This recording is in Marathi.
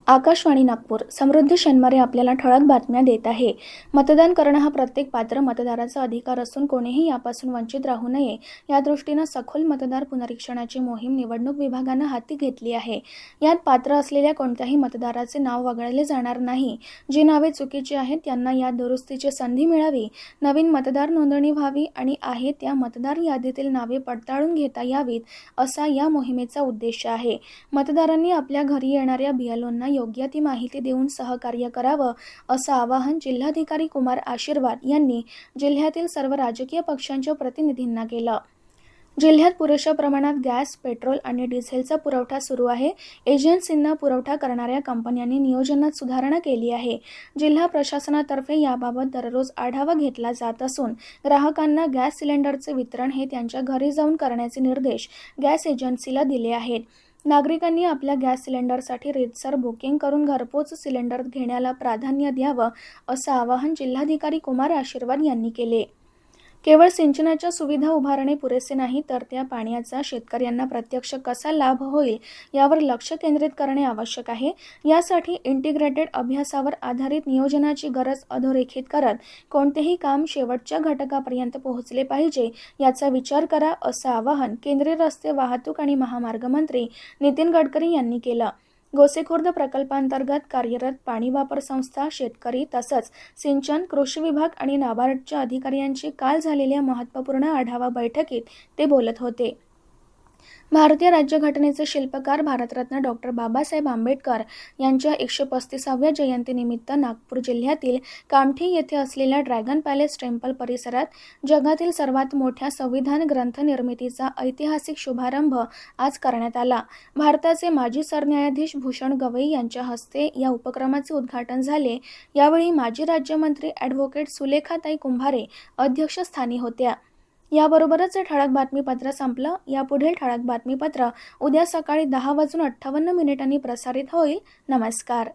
आकाशवाणी नागपूर. समृद्धी शनिवारी आपल्याला ठळक बातम्या देत आहे. मतदान करणं हा प्रत्येक पात्र मतदाराचा अधिकार असून कोणीही यापासून वंचित राहू नये या दृष्टीनं सखोल मतदार पुनरीक्षणाची मोहीम निवडणूक विभागानं हाती घेतली आहे. यात पात्र असलेल्या कोणत्याही मतदाराचे नाव वगळले जाणार नाही. जी नावे चुकीची आहेत त्यांना यात दुरुस्तीची संधी मिळावी, नवीन मतदार नोंदणी व्हावी आणि आहे त्या मतदार यादीतील नावे पडताळून घेता यावीत, असा या मोहिमेचा उद्देश आहे. मतदारांनी आपल्या घरी येणाऱ्या बीएलओंना योग्य ती माहिती देऊन सहकार्य करावं, असं आवाहन जिल्हाधिकारी कुमार आशीर्वाद यांनी जिल्ह्यातील सर्व राजकीय पक्षांच्या प्रतिनिधींना केलं. जिल्ह्यात पुरेशा प्रमाणात गॅस, पेट्रोल आणि डिझेलचा पुरवठा सुरू आहे. एजन्सींना पुरवठा करणाऱ्या कंपन्यांनी नियोजनात सुधारणा केली आहे. जिल्हा प्रशासनातर्फे याबाबत दररोज आढावा घेतला जात असून ग्राहकांना गॅस सिलेंडरचे वितरण हे त्यांच्या घरी जाऊन करण्याचे निर्देश गॅस एजन्सीला दिले आहेत. नागरिकांनी आपल्या गॅस सिलेंडरसाठी रीतसर बुकिंग करून घरपोच सिलेंडर घेण्याला प्राधान्य द्यावं, असं आवाहन जिल्हाधिकारी कुमार आशीर्वाद यांनी केले. केवळ सिंचनाच्या सुविधा उभारणे पुरेसे नाही, तर त्या पाण्याचा शेतकऱ्यांना प्रत्यक्ष कसा लाभ होईल यावर लक्ष केंद्रित करणे आवश्यक आहे. यासाठी इंटिग्रेटेड अभ्यासावर आधारित नियोजनाची गरज अधोरेखित करत कोणतेही काम शेवटच्या घटकापर्यंत पोहोचले पाहिजे याचा विचार करा, असं आवाहन केंद्रीय रस्ते वाहतूक आणि महामार्ग मंत्री नितीन गडकरी यांनी केलं. गोसेखुर्द प्रकल्पांतर्गत कार्यरत पाणी वापर संस्था, शेतकरी तसंच सिंचन, कृषी विभाग आणि नाबार्डच्या अधिकाऱ्यांची काल झालेल्या महत्त्वपूर्ण आढावा बैठकीत ते बोलत होते. भारतीय राज्यघटनेचे शिल्पकार भारतरत्न डॉक्टर बाबासाहेब आंबेडकर यांच्या 135व्या जयंतीनिमित्त नागपूर जिल्ह्यातील कामठी येथे असलेल्या ड्रॅगन पॅलेस टेम्पल परिसरात जगातील सर्वात मोठ्या संविधान ग्रंथ निर्मितीचा ऐतिहासिक शुभारंभ आज करण्यात आला. भारताचे माजी सरन्यायाधीश भूषण गवई यांच्या हस्ते या उपक्रमाचे उद्घाटन झाले. यावेळी माजी राज्यमंत्री ॲडव्होकेट सुलेखाताई कुंभारे अध्यक्षस्थानी होत्या. याबरोबरच हे ठळक बातमीपत्र संपलं. यापुढील ठळक बातमीपत्र उद्या सकाळी 10:58 प्रसारित होईल. नमस्कार.